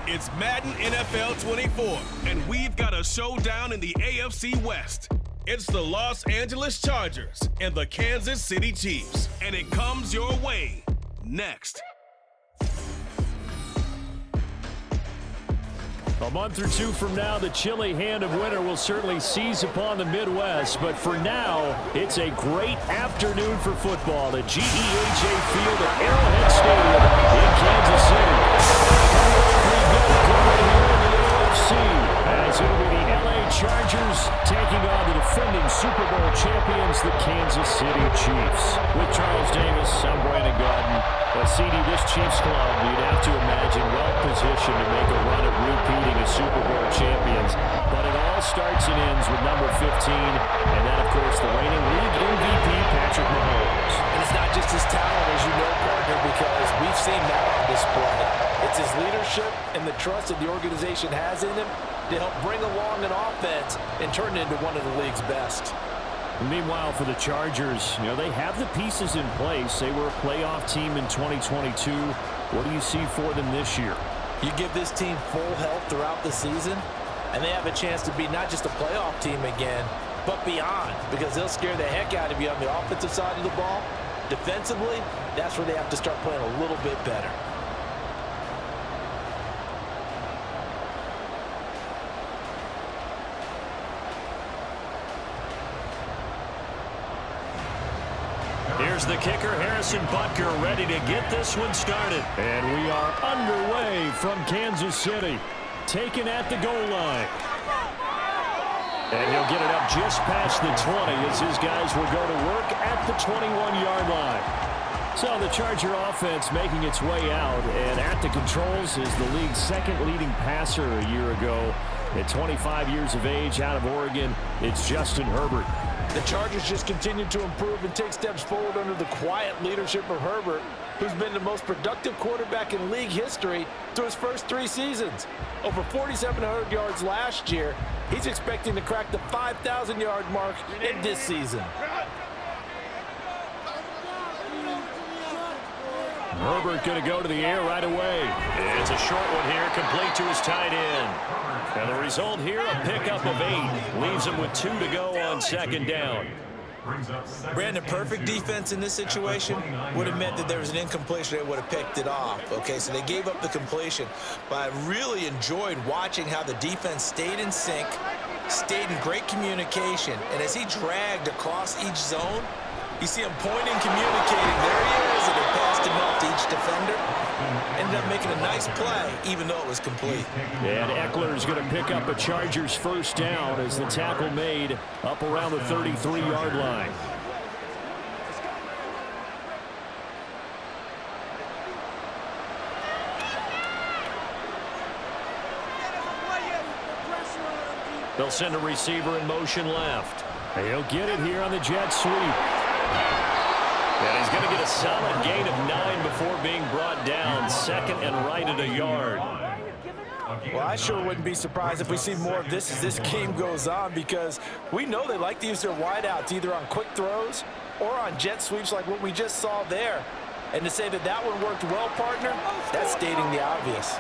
It's Madden NFL 24, and we've got a showdown in the AFC West. It's the Los Angeles Chargers and the Kansas City Chiefs, and it comes your way next. A month or two from now, the chilly hand of winter will certainly seize upon the Midwest. But for now, it's a great afternoon for football at GEHA Field at Arrowhead Stadium in Kansas City. As it'll be the LA Chargers taking on the defending Super Bowl champions, the Kansas City Chiefs. With Charles Davis, I'm Brandon Gaudin. CD, this Chiefs club, you'd have to imagine well-positioned to make a run at repeating as Super Bowl champions. But it all starts and ends with number 15, and that, of course, the reigning league MVP, Patrick Mahomes. And it's not just his talent, as you know, partner, because we've seen that on display. It's his leadership and the trust that the organization has in him to help bring along an offense and turn it into one of the league's best. Meanwhile, for the Chargers, they have the pieces in place. They were a playoff team in 2022. What do you see for them this year? You give this team full health throughout the season, and they have a chance to be not just a playoff team again, but beyond, because they'll scare the heck out of you on the offensive side of the ball. Defensively, that's where they have to start playing a little bit better. Here's the kicker, Harrison Butker, ready to get this one started. And we are underway from Kansas City, taken at the goal line. And he'll get it up just past the 20 as his guys will go to work at the 21-yard line. So the Charger offense making its way out, and at the controls is the league's second leading passer a year ago. At 25 years of age, out of Oregon, it's Justin Herbert. The Chargers just continue to improve and take steps forward under the quiet leadership of Herbert, who's been the most productive quarterback in league history through his first 3 seasons. Over 4,700 yards last year. He's expecting to crack the 5,000-yard mark in this season. Herbert going to go to the air right away. It's a short one here, complete to his tight end. And the result here, a pickup of 8. Leaves him with 2 to go on second down. Brandon, perfect defense in this situation would have meant that there was an incompletion. They would have picked it off. Okay, so they gave up the completion. But I really enjoyed watching how the defense stayed in sync, stayed in great communication. And as he dragged across each zone, you see him pointing, communicating. There he is, and he passed him off to each defender. Ended up making a nice play, even though it was complete. And Eckler's going to pick up a Chargers first down as the tackle made up around the 33-yard line. They'll send a receiver in motion left. He'll get it here on the jet sweep. And he's going to get a solid gain of 9 before being brought down. Second and right at a yard. Well, I sure wouldn't be surprised if we see more of this as this game goes on, because we know they like to use their wideouts either on quick throws or on jet sweeps like what we just saw there. And to say that that one worked well, partner, that's stating the obvious.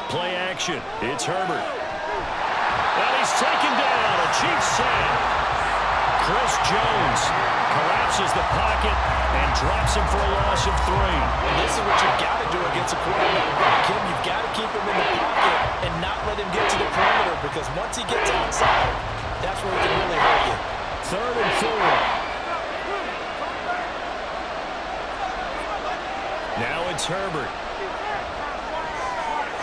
Play action. It's Herbert. And he's taken down. A Chiefs sack. Chris Jones collapses the pocket and drops him for a loss of 3. And this is what you've got to do against a quarterback like him. You've got to keep him in the pocket and not let him get to the perimeter, because once he gets outside, that's where he can really hurt you. 3rd and 4. Now it's Herbert.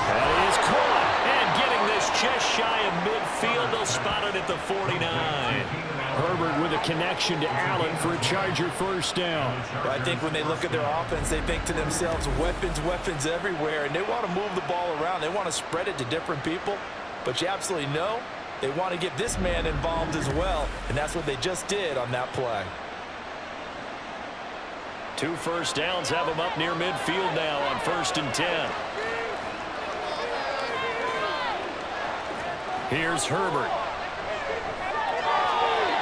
And he is caught. And getting this just shy of midfield. They'll spot it at the 49. Herbert with a connection to Allen for a Charger first down. Well, I think when they look at their offense, they think to themselves, weapons, weapons everywhere, and they want to move the ball around. They want to spread it to different people, but you absolutely know they want to get this man involved as well, and that's what they just did on that play. 2 first downs have them up near midfield now on 1st and 10. Here's Herbert.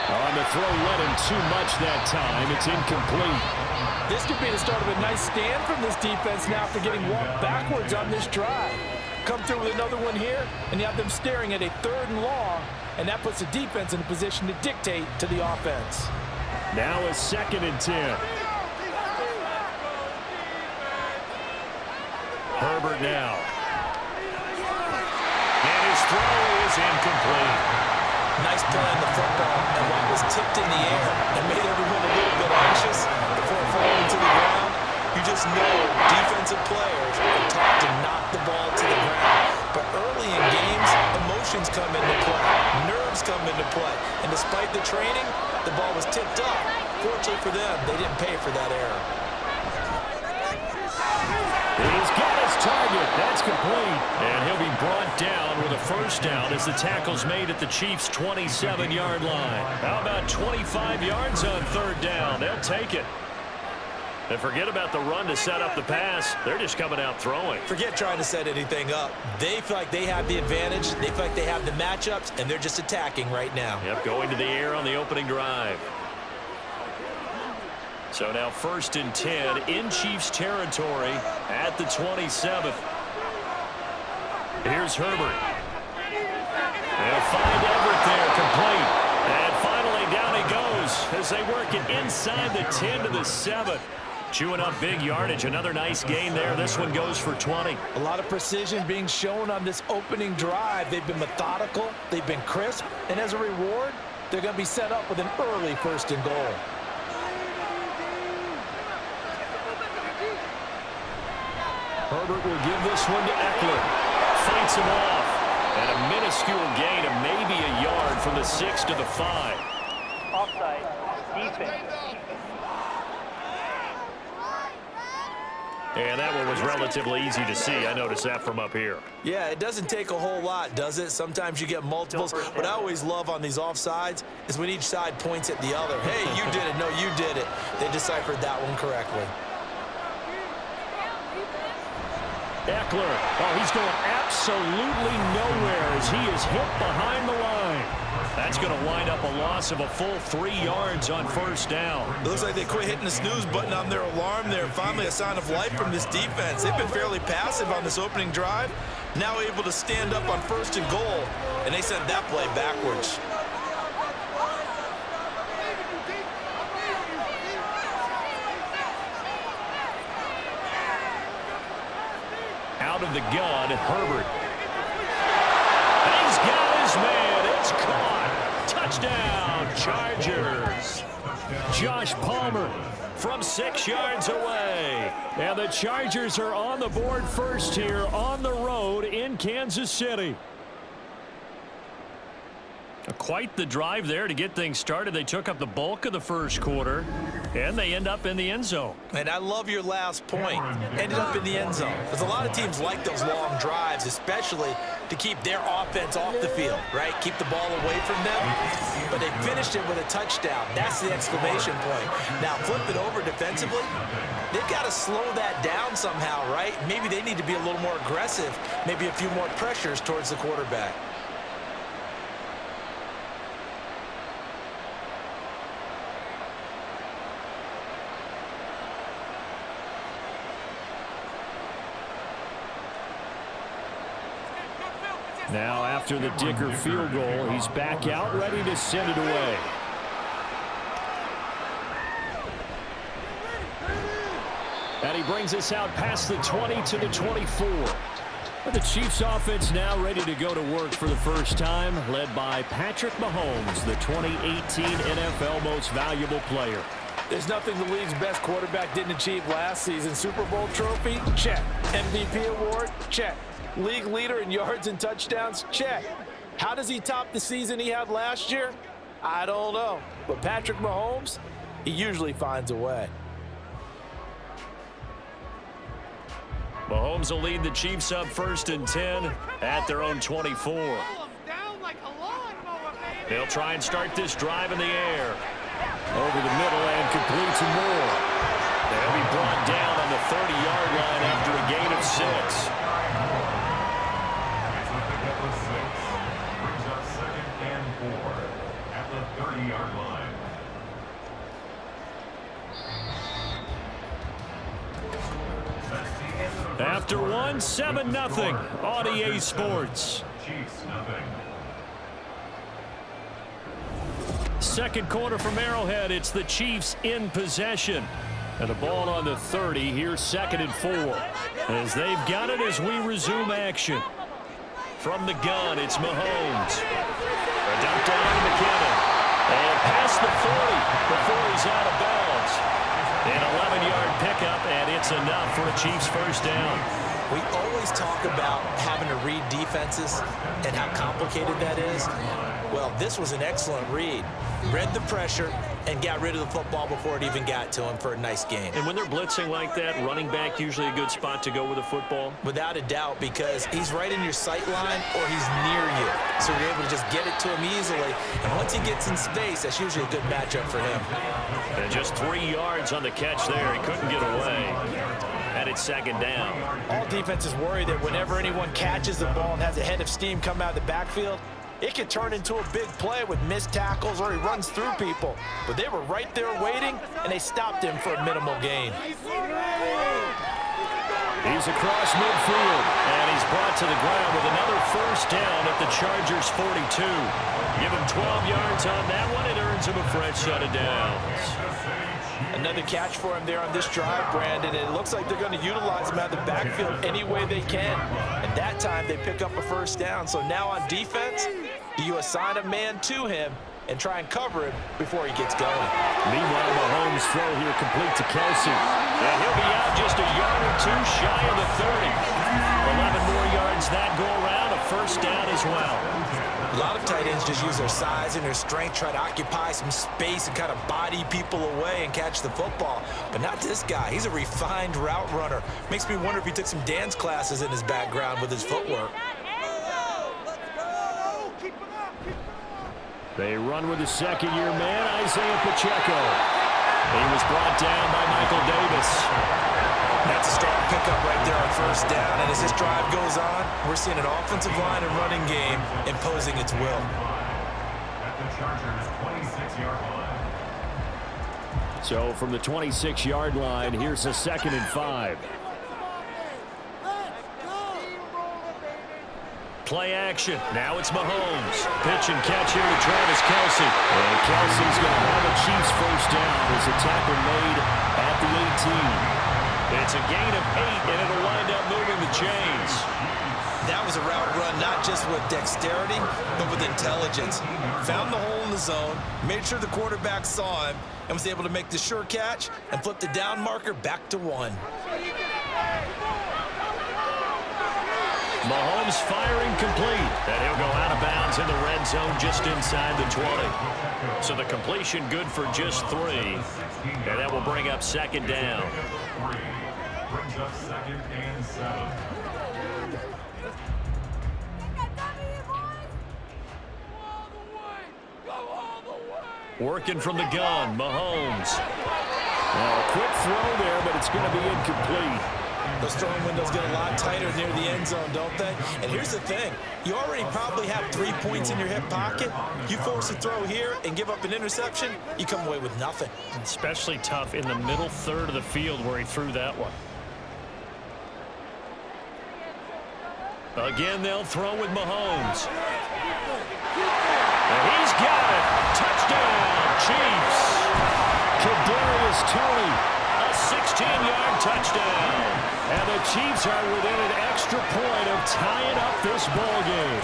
On the throw, led him too much that time. It's incomplete. This could be the start of a nice stand from this defense now after getting walked backwards on this drive. Come through with another one here, and you have them staring at a 3rd and long, and that puts the defense in a position to dictate to the offense. Now a 2nd and 10. Herbert now. And his throw is incomplete. Nice play on the football, and while it was tipped in the air and made everyone a little bit anxious before falling to the ground, you just know defensive players are taught to knock the ball to the ground. But early in games, emotions come into play, nerves come into play, and despite the training, the ball was tipped up. Fortunately for them, they didn't pay for that error. He's got his target. That's complete. And he'll be brought down with a 1st down as the tackle's made at the Chiefs' 27-yard line. How about 25 yards on 3rd down? They'll take it. And forget about the run to set up the pass. They're just coming out throwing. Forget trying to set anything up. They feel like they have the advantage. They feel like they have the matchups, and they're just attacking right now. Yep, going to the air on the opening drive. So now 1st and 10 in Chiefs territory at the 27th. Here's Herbert. They'll find Everett there, complete. And finally down he goes as they work it inside the 10 to the 7. Chewing up big yardage. Another nice gain there. This one goes for 20. A lot of precision being shown on this opening drive. They've been methodical. They've been crisp. And as a reward, they're going to be set up with an early 1st and goal. Herbert will give this one to Eckler. Fights him off. And a minuscule gain of maybe a yard from the 6 to the 5. Offside. Defense. And that one was relatively easy to see. I noticed that from up here. Yeah, it doesn't take a whole lot, does it? Sometimes you get multiples. What I always love on these offsides is when each side points at the other. Hey, you did it. No, you did it. They deciphered that one correctly. Eckler. Oh, he's going absolutely nowhere as he is hit behind the line. That's going to wind up a loss of a full 3 yards on 1st down. It looks like they quit hitting the snooze button on their alarm there. Finally a sign of life from this defense. They've been fairly passive on this opening drive. Now able to stand up on 1st and goal, and they sent that play backwards. Out of the gun, Herbert. He's got his man. It's caught. Touchdown, Chargers. Josh Palmer from 6 yards away. And the Chargers are on the board first here on the road in Kansas City. Quite the drive there to get things started. They took up the bulk of the 1st quarter, and they end up in the end zone. And I love your last point. Ended up in the end zone. Because a lot of teams like those long drives, especially to keep their offense off the field, right? Keep the ball away from them. But they finished it with a touchdown. That's the exclamation point. Now, flip it over defensively. They've got to slow that down somehow, right? Maybe they need to be a little more aggressive. Maybe a few more pressures towards the quarterback. Now, after the Dicker field goal, he's back out, ready to send it away. And he brings us out past the 20 to the 24. But the Chiefs offense now ready to go to work for the first time, led by Patrick Mahomes, the 2018 NFL Most Valuable Player. There's nothing the league's best quarterback didn't achieve last season. Super Bowl trophy? Check. MVP award? Check. League leader in yards and touchdowns? Check. How does he top the season he had last year? I don't know. But Patrick Mahomes, he usually finds a way. Mahomes will lead the Chiefs up 1st and 10 at their own 24. They'll try and start this drive in the air. Over the middle and complete to Moore. They'll be brought down on the 30-yard line after a gain of 6. Brings up 2nd and 4 at the 30-yard line. After one, 7-0 on EA Sports. Second quarter from Arrowhead. It's the Chiefs in possession. And the ball on the 30. Here's 2nd and 4. As they've got it as we resume action. From the gun, it's Mahomes. A dump down to McKinnon. And past the 40 before he's out of bounds. An 11-yard pickup, and it's enough for a Chiefs first down. We always talk about having to read defenses and how complicated that is. Well, this was an excellent read. Read the pressure and got rid of the football before it even got to him for a nice game. And when they're blitzing like that, running back usually a good spot to go with the football? Without a doubt, because he's right in your sight line or he's near you. So you're able to just get it to him easily. And once he gets in space, that's usually a good matchup for him. And just 3 yards on the catch there. He couldn't get away. And it's 2nd down. All defenses worry that whenever anyone catches the ball and has a head of steam come out of the backfield, it can turn into a big play with missed tackles or he runs through people. But they were right there waiting, and they stopped him for a minimal gain. He's across midfield, and he's brought to the ground with another first down at the Chargers' 42. Give him 12 yards on that one. It earns him a fresh set of downs. Another catch for him there on this drive, Brandon. And it looks like they're going to utilize him out of the backfield any way they can. And that time they pick up a first down. So now on defense, do you assign a man to him and try and cover him before he gets going? Meanwhile, Mahomes' throw here complete to Kelsey. And he'll be out just a yard or two shy of the 30. 11 more yards that go around, a first down as well. A lot of tight ends just use their size and their strength, try to occupy some space and kind of body people away and catch the football. But not this guy. He's a refined route runner. Makes me wonder if he took some dance classes in his background with his footwork. They run with the second-year man, Isaiah Pacheco. He was brought down by Michael Davis. That's a strong pickup right there on first down. And as this drive goes on, we're seeing an offensive line and running game imposing its will. At the Chargers' 26-yard line. So from the 26-yard line, here's a 2nd and 5. Play action. Now it's Mahomes. Pitch and catch here to Travis Kelsey. And Kelsey's going to have a Chiefs first down as a tackle made at the 18. It's a gain of 8, and it'll wind up moving the chains. That was a route run not just with dexterity, but with intelligence. Found the hole in the zone, made sure the quarterback saw him, and was able to make the sure catch and flip the down marker back to 1. Mahomes firing complete. And he'll go out of bounds in the red zone just inside the 20. So the completion good for just 3. And that will bring up 2nd down. Brings up 2nd and 7. Working from the gun, Mahomes. Well, a quick throw there, but it's going to be incomplete. Those throwing windows get a lot tighter near the end zone, don't they? And here's the thing. You already probably have 3 points in your hip pocket. You force a throw here and give up an interception, you come away with nothing. Especially tough in the middle third of the field where he threw that one. Again, they'll throw with Mahomes. And he's got it. Touchdown, Chiefs. Kadarius Toney, a 16-yard touchdown. And the Chiefs are within an extra point of tying up this ball game.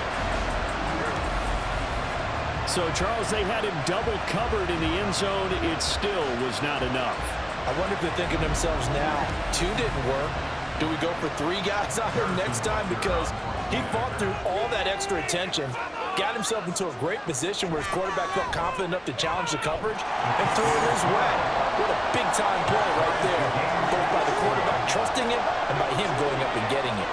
So, Charles, they had him double covered in the end zone. It still was not enough. I wonder if they're thinking to themselves now, 2 didn't work. Do we go for 3 guys on him next time? Because he fought through all that extra attention, got himself into a great position where his quarterback felt confident enough to challenge the coverage and threw it his way. What a big-time play right there, both by the quarterback trusting him and by him going up and getting it.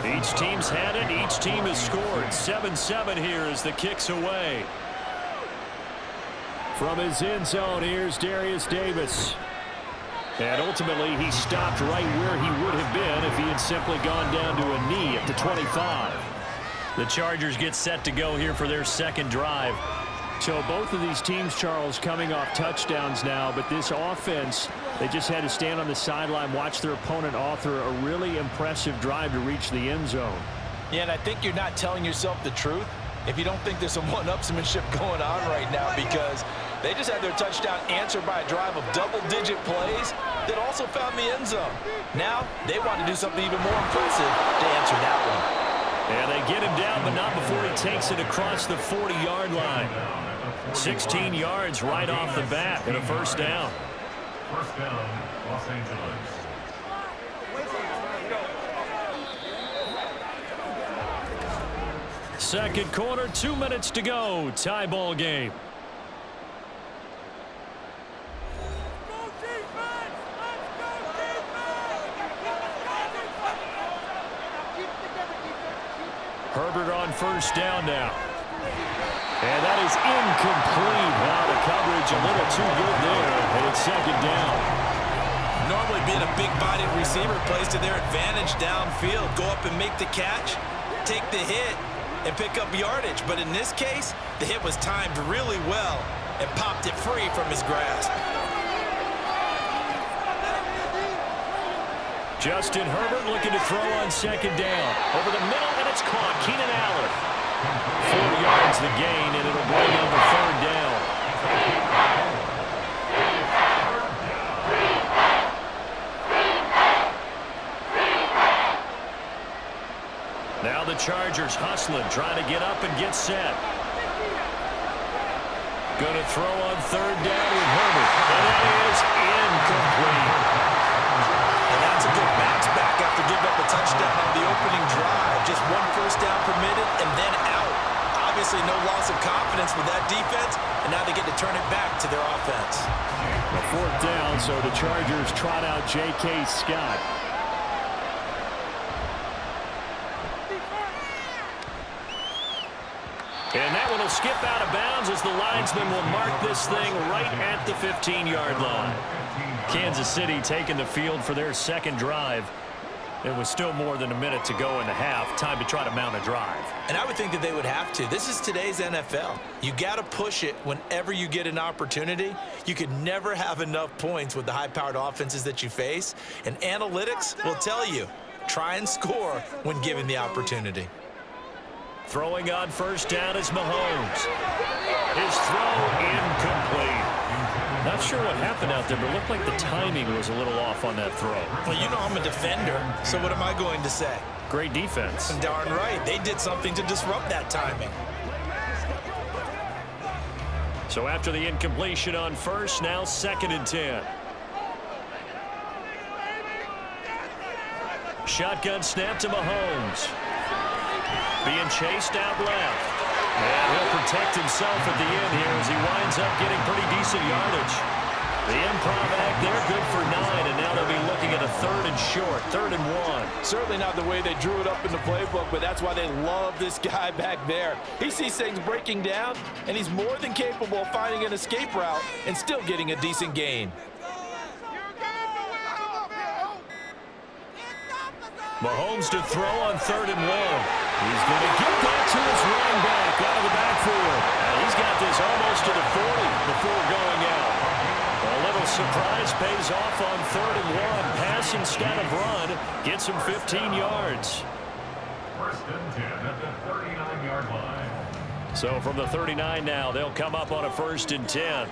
Each team's had it. Each team has scored. 7-7 here as the kick's away. From his end zone, here's Darius Davis. And ultimately, he stopped right where he would have been if he had simply gone down to a knee at the 25. The Chargers get set to go here for their second drive. So both of these teams, Charles, coming off touchdowns now, but this offense, they just had to stand on the sideline, watch their opponent author a really impressive drive to reach the end zone. Yeah, and I think you're not telling yourself the truth if you don't think there's some one-upsmanship going on right now, because they just had their touchdown answered by a drive of double-digit plays that also found the end zone. Now, they want to do something even more impressive to answer that one. And they get him down, but not before he takes it across the 40-yard line. 16 yards right off the bat and a first down. First down, Los Angeles. Second quarter, 2 minutes to go. Tie ball game. Herbert on first down now. And that is incomplete. Wow, the coverage a little too good there. And it's second down. Normally being a big-bodied receiver plays to their advantage downfield. Go up and make the catch, take the hit, and pick up yardage. But in this case, the hit was timed really well and popped it free from his grasp. Justin Herbert looking to throw on second down. Over the middle, and it's caught. Keenan Allen. 4 yards the gain, and it'll bring him to third down. Now the Chargers hustling, trying to get up and get set. Going to throw on third down with Herbert. And that is incomplete. And that's a good bounce back after giving up a touchdown on the opening drive. Just one first down permitted and then out. Obviously no loss of confidence with that defense, and now they get to turn it back to their offense. A fourth down, so the Chargers trot out J.K. Scott. And that one will skip out of bounds as the linesman will mark this thing right at the 15-yard line. Kansas City taking the field for their second drive. It was still more than a minute to go in the half. Time to try to mount a drive. And I would think that they would have to. This is today's NFL. You got to push it whenever you get an opportunity. You could never have enough points with the high-powered offenses that you face. And analytics will tell you, try and score when given the opportunity. Throwing on first down is Mahomes. His throw incomplete. Not sure what happened out there, but it looked like the timing was a little off on that throw. Well, you know I'm a defender, so what am I going to say? Great defense. Darn right. They did something to disrupt that timing. So after the incompletion on first, now 2nd and 10. Shotgun snap to Mahomes. Being chased out left. And he'll protect himself at the end here as he winds up getting pretty decent yardage. The improv act there, good for 9, and now they'll be looking at a 3rd and short, 3rd and 1. Certainly not the way they drew it up in the playbook, but that's why they love this guy back there. He sees things breaking down, and he's more than capable of finding an escape route and still getting a decent gain. Mahomes to throw on 3rd and 1. He's going to get that to his running back out of the backfield. And he's got this almost to the 40 before going out. A little surprise pays off on 3rd and 1. Pass instead of run. Gets him 15 yards. First and 10 at the 39-yard line. So from the 39 now, they'll come up on a 1st and 10.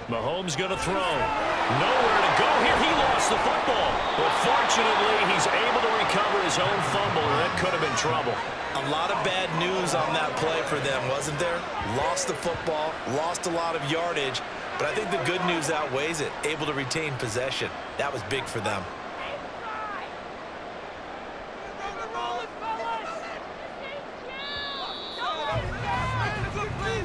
Mahomes going to throw. Nowhere to go here. He lost the football. But fortunately, he's able to recover his own fumble, and that could have been trouble. A lot of bad news on that play for them, wasn't there? Lost the football, lost a lot of yardage, but I think the good news outweighs it. Able to retain possession. That was big for them.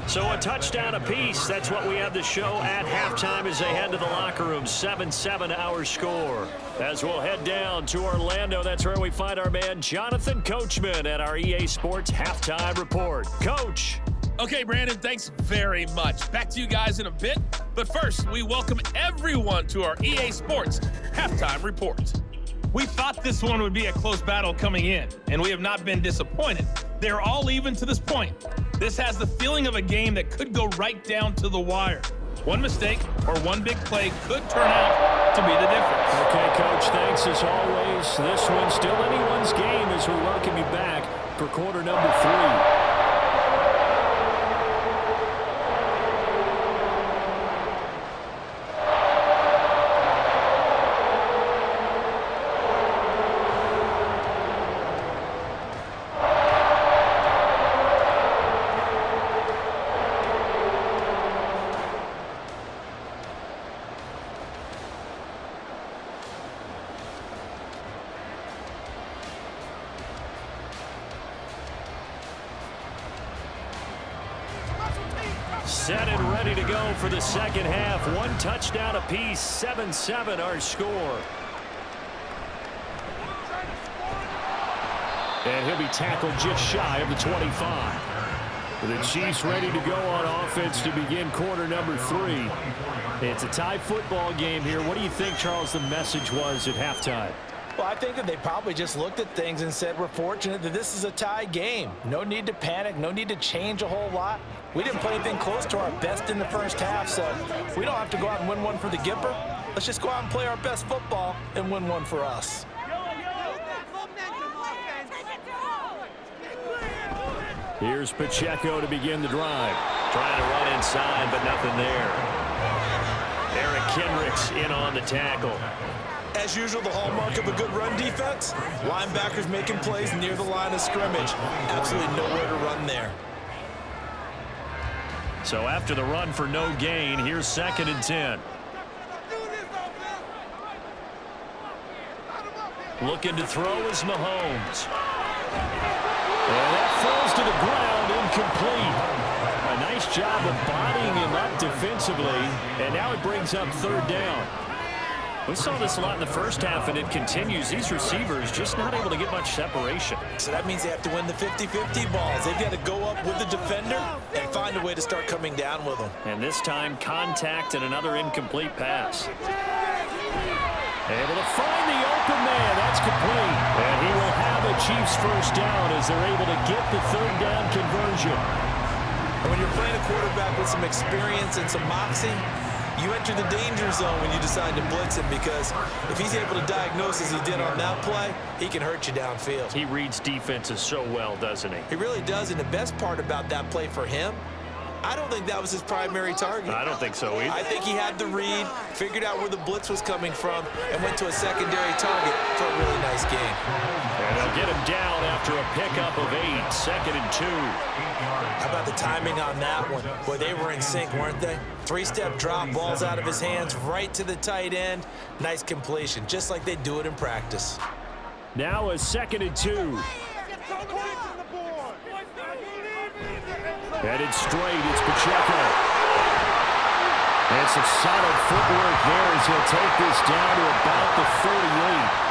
So a touchdown apiece. That's what we have the show at halftime as they head to the locker room. 7-7 our score. As we'll head down to Orlando, that's where we find our man Jonathan Coachman at our EA Sports Halftime Report. Coach. Okay, Brandon, thanks very much. Back to you guys in a bit. But first, we welcome everyone to our EA Sports Halftime Report. We thought this one would be a close battle coming in, and we have not been disappointed. They're all even to this point. This has the feeling of a game that could go right down to the wire. One mistake or one big play could turn out to be the difference. Okay, Coach, thanks as always. This one's still anyone's game as we welcome you back for quarter number 3. Set and ready to go for the second half. One touchdown apiece, 7-7 our score. And he'll be tackled just shy of the 25. The Chiefs ready to go on offense to begin quarter number 3. It's a tie football game here. What do you think, Charles, the message was at halftime? Well, I think that they probably just looked at things and said, we're fortunate that this is a tie game. No need to panic, no need to change a whole lot. We didn't play anything close to our best in the first half, so we don't have to go out and win one for the Gipper. Let's just go out and play our best football and win one for us. Here's Pacheco to begin the drive. Trying to run inside, but nothing there. Eric Kendricks in on the tackle. As usual, the hallmark of a good run defense, linebackers making plays near the line of scrimmage. Absolutely nowhere to run there. So after the run for no gain, here's 2nd and 10. Looking to throw is Mahomes. And that falls to the ground, incomplete. A nice job of bodying him up defensively, and now it brings up 3rd down. We saw this a lot in the first half, and it continues. These receivers just not able to get much separation. So that means they have to win the 50-50 balls. They've got to go up with the defender and find a way to start coming down with them. And this time, contact and another incomplete pass. Able to find the open man. That's complete. And he will have a Chiefs first down as they're able to get the 3rd down conversion. And when you're playing a quarterback with some experience and some moxie, you enter the danger zone when you decide to blitz him, because if he's able to diagnose as he did on that play, he can hurt you downfield. He reads defenses so well, doesn't he? He really does, and the best part about that play for him, I don't think that was his primary target. I don't think so either. I think he had the read, figured out where the blitz was coming from, and went to a secondary target for a really nice game. And they'll get him down after a pickup of 8, 2nd and 2. How about the timing on that one? Boy, they were in sync, weren't they? 3-step drop, balls out of his hands, right to the tight end. Nice completion, just like they do it in practice. Now a 2nd and 2. Headed straight, it's Pacheco. And some solid footwork there as he'll take this down to about the 48.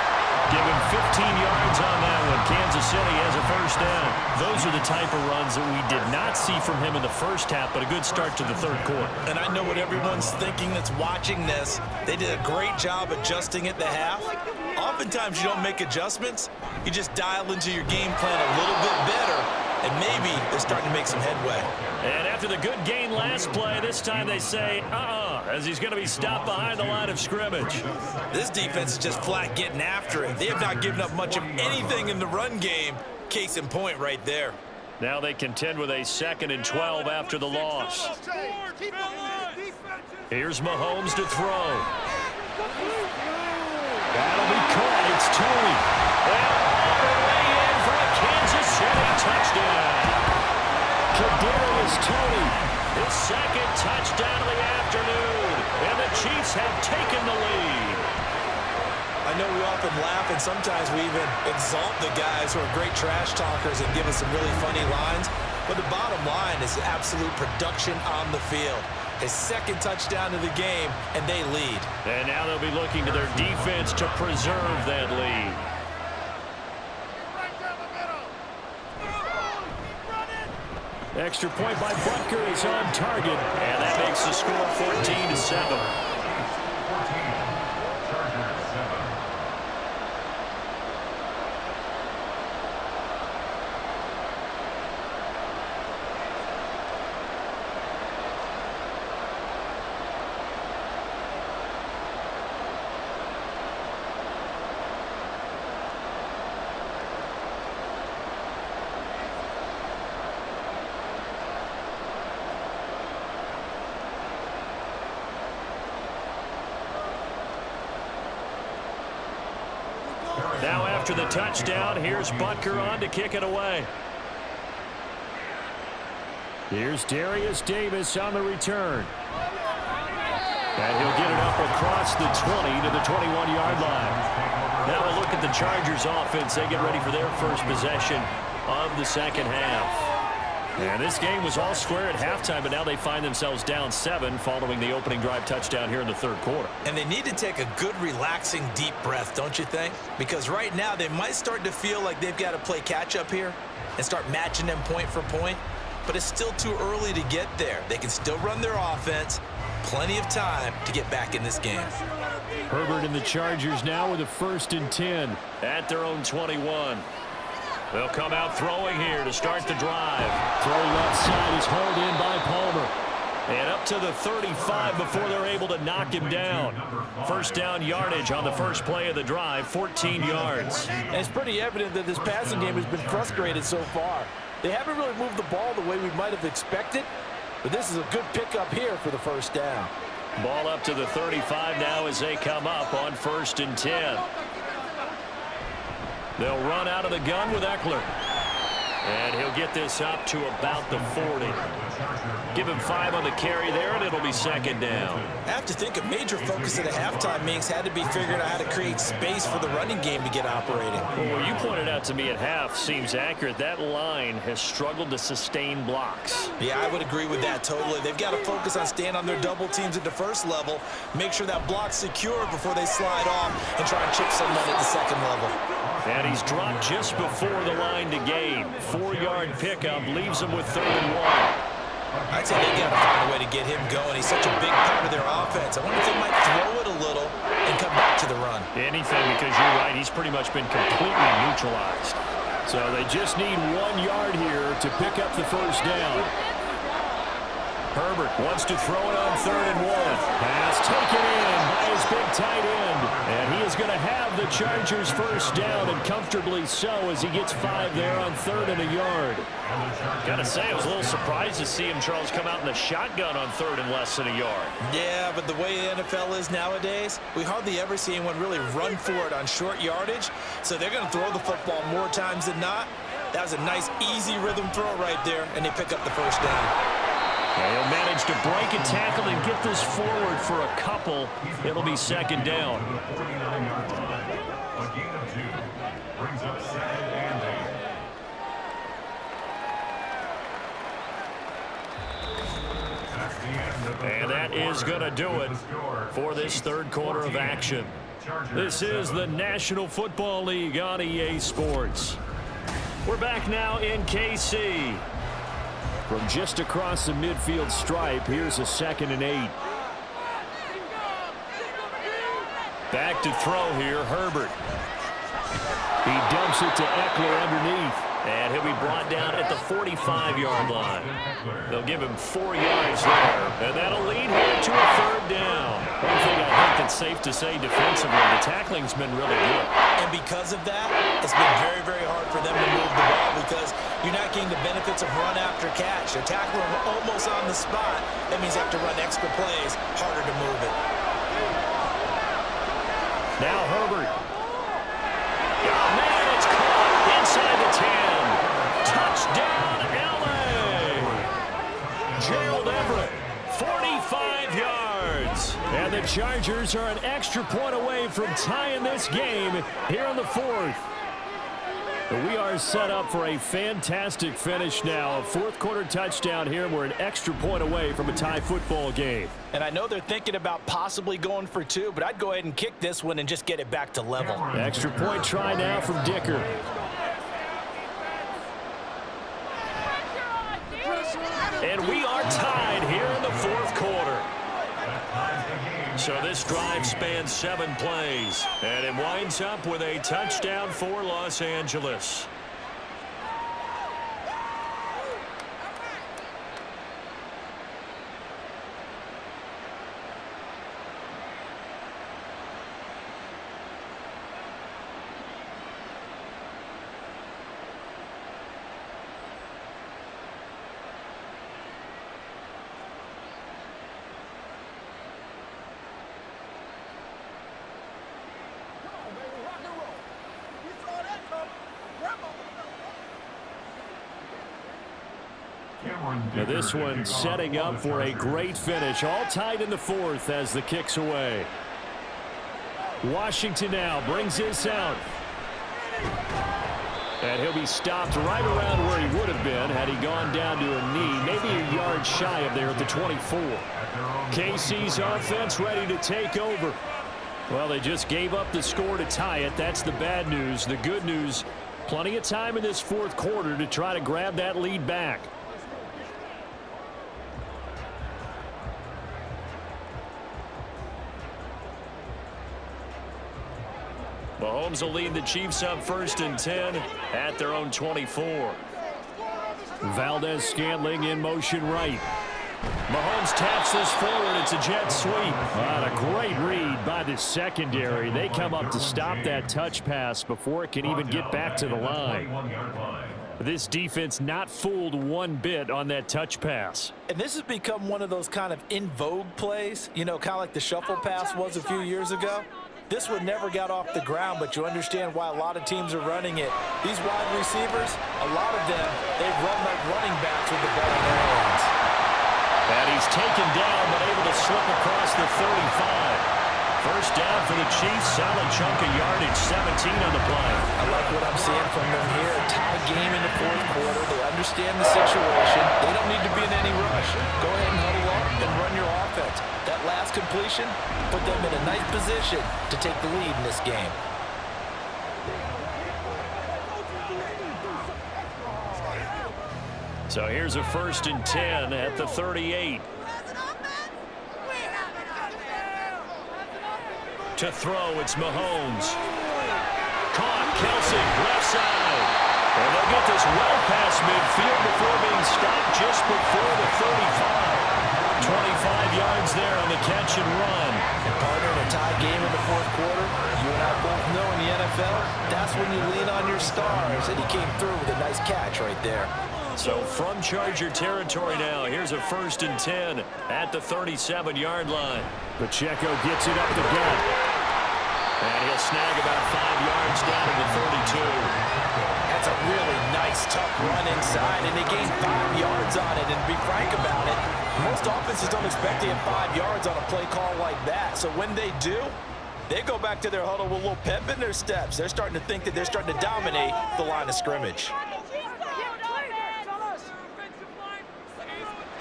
Give him 15 yards on that one. Kansas City has a first down. Those are the type of runs that we did not see from him in the first half, but a good start to the 3rd quarter. And I know what everyone's thinking that's watching this. They did a great job adjusting at the half. Oftentimes you don't make adjustments. You just dial into your game plan a little bit better, and maybe they're starting to make some headway. And after the good gain last play, this time they say, as he's going to be stopped behind the line of scrimmage. This defense is just flat getting after it. They have not given up much of anything in the run game. Case in point right there. Now they contend with a 2nd and 12 after the loss. Here's Mahomes to throw. That'll be caught. It's Tony. And all the way in for a Kansas City touchdown. Kadarius Toney, his 2nd touchdown of the afternoon, and the Chiefs have taken the lead. I know we often laugh, and sometimes we even exalt the guys who are great trash talkers and give us some really funny lines, but the bottom line is absolute production on the field. His 2nd touchdown of the game, and they lead. And now they'll be looking to their defense to preserve that lead. Extra point by Butker is on target. And that makes the score 14-7. Now after the touchdown, here's Butker on to kick it away. Here's Darius Davis on the return. And he'll get it up across the 20 to the 21-yard line. Now a look at the Chargers offense. They get ready for their first possession of the second half. And this game was all square at halftime, but now they find themselves down 7 following the opening drive touchdown here in the third quarter. And they need to take a good, relaxing, deep breath, don't you think? Because right now they might start to feel like they've got to play catch-up here and start matching them point for point. But it's still too early to get there. They can still run their offense. Plenty of time to get back in this game. Herbert and the Chargers now with a 1st and 10 at their own 21. They'll come out throwing here to start the drive. Throw left side is hauled in by Palmer. And up to the 35 before they're able to knock him down. First down yardage on the first play of the drive, 14 yards. And it's pretty evident that this passing game has been frustrated so far. They haven't really moved the ball the way we might have expected, but this is a good pickup here for the first down. Ball up to the 35 now as they come up on 1st and 10. They'll run out of the gun with Eckler. And he'll get this up to about the 40. Give him 5 on the carry there, and it'll be second down. I have to think a major focus at the halftime meetings had to be figuring out how to create space for the running game to get operating. Well, what you pointed out to me at half seems accurate. That line has struggled to sustain blocks. Yeah, I would agree with that totally. They've got to focus on staying on their double teams at the first level, make sure that block's secure before they slide off and try and chip someone at the second level. And he's dropped just before the line to gain. 4-yard pickup leaves him with 3rd and 1. I'd say they've got to find a way to get him going. He's such a big part of their offense. I wonder if they might throw it a little and come back to the run. Anything, because you're right. He's pretty much been completely neutralized. So they just need 1 yard here to pick up the first down. Herbert wants to throw it on 3rd and 1. Pass taken in by his big tight end. And he is going to have the Chargers first down, and comfortably so, as he gets 5 there on 3rd and a yard. Got to say, I was a little surprised to see him, Charles, come out in the shotgun on 3rd and less than a yard. Yeah, but the way the NFL is nowadays, we hardly ever see anyone really run for it on short yardage. So they're going to throw the football more times than not. That was a nice, easy rhythm throw right there, and they pick up the first down. He'll manage to break a tackle and get this forward for a couple. It'll be second down. A gain of 2 brings up 2nd and 8. And that is going to do it for this third quarter of action. This is the National Football League on EA Sports. We're back now in KC. From just across the midfield stripe, here's a 2nd and 8. Back to throw here, Herbert. He dumps it to Eckler underneath. And he'll be brought down at the 45-yard line. They'll give him 4 yards there. And that'll lead him to a 3rd down. One thing I think that's safe to say defensively, the tackling's been really good. And because of that, it's been very, very hard for them to move the ball because you're not getting the benefits of run after catch. They're tackling them almost on the spot. That means they have to run extra plays, harder to move it. Now Herbert. Oh, man, it's caught inside the 10. Touchdown, L.A. Gerald Everett, 45 yards. And the Chargers are an extra point away from tying this game here in the 4th. We are set up for a fantastic finish now. A 4th quarter touchdown here. We're an extra point away from a tie football game. And I know they're thinking about possibly going for 2, but I'd go ahead and kick this one and just get it back to level. Extra point try now from Dicker. And we are tied here in the fourth quarter. So this drive spans 7 plays, and it winds up with a touchdown for Los Angeles. Now this one setting up for a great finish. All tied in the fourth as the kick's away. Washington now brings this out. And he'll be stopped right around where he would have been had he gone down to a knee, maybe a yard shy of there at the 24. KC's offense ready to take over. Well, they just gave up the score to tie it. That's the bad news. The good news, plenty of time in this fourth quarter to try to grab that lead back. Mahomes will lead the Chiefs up 1st and 10 at their own 24. Valdez-Scantling in motion right. Mahomes taps this forward. It's a jet sweep. A great read by the secondary. They come up to stop that touch pass before it can even get back to the line. This defense not fooled one bit on that touch pass. And this has become one of those kind of in vogue plays, you know, kind of like the shuffle pass was a few years ago. This one never got off the ground, but you understand why a lot of teams are running it. These wide receivers, a lot of them, they've run like running backs with the ball in their hands. And he's taken down, but able to slip across the 35. First down for the Chiefs. Solid chunk of yardage, 17 on the play. I like what I'm seeing from them here. A tie game in the fourth quarter. They understand the situation. They don't need to be in any rush. Go ahead and huddle up and run your offense. That last completion put them in a nice position to take the lead in this game. So here's a 1st and 10 at the 38. To throw, it's Mahomes. Caught, Kelsey, left side. And they'll get this well past midfield before being stopped just before the 35. 25 yards there on the catch and run. And partner, in a tie game in the fourth quarter, you and I both know in the NFL, that's when you lean on your stars. And he came through with a nice catch right there. So from Charger territory now, here's a 1st and 10 at the 37-yard line. Pacheco gets it up the gut. And he'll snag about 5 yards down to the 32. That's a really nice, tough run inside, and they gained 5 yards on it. And to be frank about it, most offenses don't expect to get 5 yards on a play call like that. So when they do, they go back to their huddle with a little pep in their steps. They're starting to think that they're starting to dominate the line of scrimmage.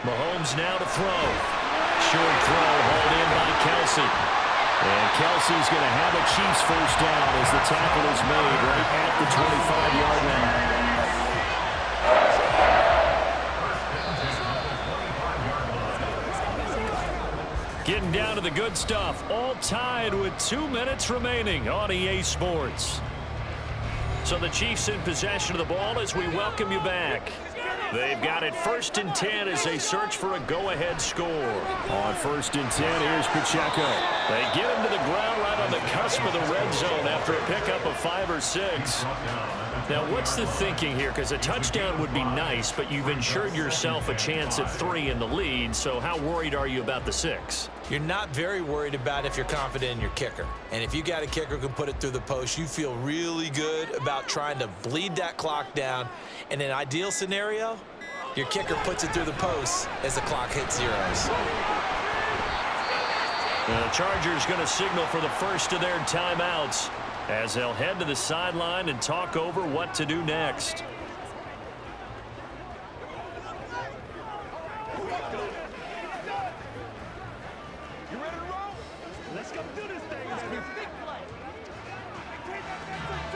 Mahomes now to throw. Short throw hauled in by Kelsey. And Kelsey's going to have a Chiefs first down as the tackle is made right at the 25-yard line. Getting down to the good stuff. All tied with 2 minutes remaining on EA Sports. So the Chiefs in possession of the ball as we welcome you back. They've got it 1st and 10 as they search for a go-ahead score. On 1st and 10, here's Pacheco. They get him to the ground right on the cusp of the red zone after a pickup of 5 or 6. Now, what's the thinking here? Because a touchdown would be nice, but you've ensured yourself a chance at 3 in the lead, so how worried are you about the 6? You're not very worried about if you're confident in your kicker. And if you got a kicker who can put it through the post, you feel really good about trying to bleed that clock down. In an ideal scenario, your kicker puts it through the post as the clock hits zeros. The Chargers going to signal for the first of their timeouts as they'll head to the sideline and talk over what to do next.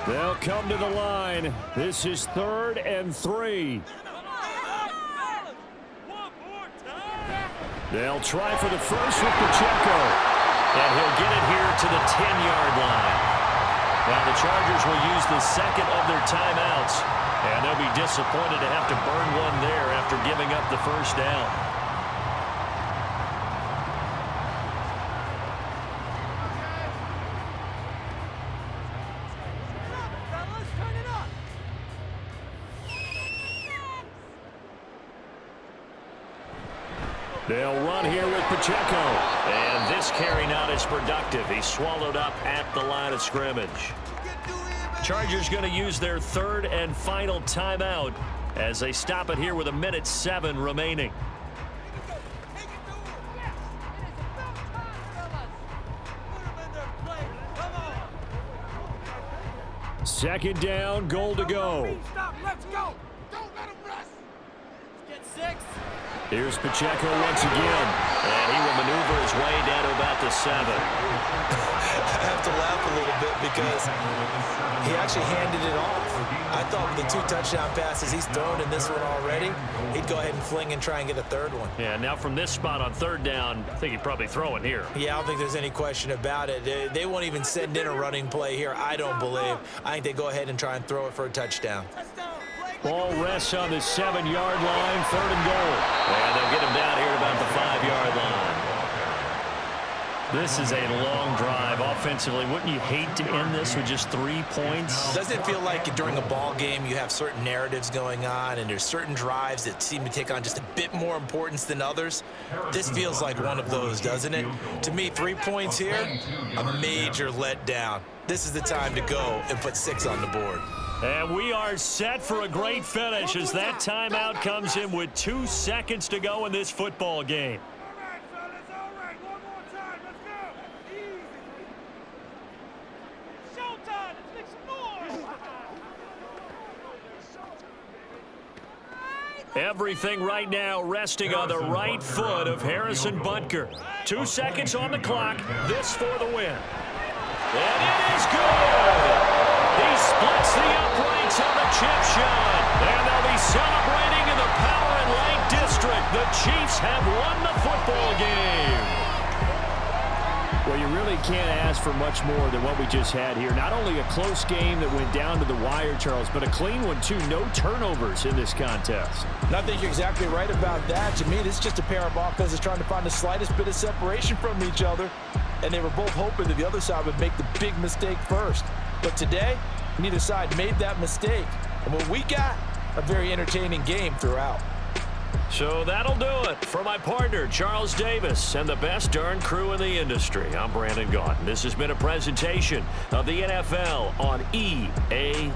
They'll come to the line. This is 3rd and 3. They'll try for the first with Pacheco. And he'll get it here to the 10-yard line. Now the Chargers will use the second of their timeouts. And they'll be disappointed to have to burn one there after giving up the first down. They'll run here with Pacheco. And this carry not as productive. He's swallowed up at the line of scrimmage. Chargers going to use their third and final timeout as they stop it here with 1:07 remaining. Second down, goal to go. Let's go. Don't let him rest. Get 6. Here's Pacheco once again, and he will maneuver his way down to about the 7. I have to laugh a little bit because he actually handed it off. I thought with the 2 touchdown passes he's thrown in this one already, he'd go ahead and fling and try and get a third one. Yeah, now from this spot on third down, I think he'd probably throw it here. Yeah, I don't think there's any question about it. They won't even send in a running play here, I don't believe. I think they go ahead and try and throw it for a touchdown. Ball rests on the 7-yard line, third and goal. And they'll get him down here at about the 5-yard line. This is a long drive offensively. Wouldn't you hate to end this with just 3 points? Doesn't it feel like during a ball game you have certain narratives going on and there's certain drives that seem to take on just a bit more importance than others? This feels like one of those, doesn't it? To me, 3 points here, a major letdown. This is the time to go and put 6 on the board. And we are set for a great finish as that timeout comes in with 2 seconds to go in this football game. Everything right now resting on the right foot of Harrison Butker. 2 seconds on the clock. This for the win. And it is good. He splits the uprights of the chip shot. And they'll be celebrating in the Power and Light District. The Chiefs have won the football game. Well, you really can't ask for much more than what we just had here. Not only a close game that went down to the wire, Charles, but a clean one, too. No turnovers in this contest. And I think you're exactly right about that. To me, this is just a pair of offenses trying to find the slightest bit of separation from each other. And they were both hoping that the other side would make the big mistake first. But today, neither side made that mistake. And what we got, a very entertaining game throughout. So that'll do it for my partner, Charles Davis, and the best darn crew in the industry. I'm Brandon Gaudin. This has been a presentation of the NFL on EA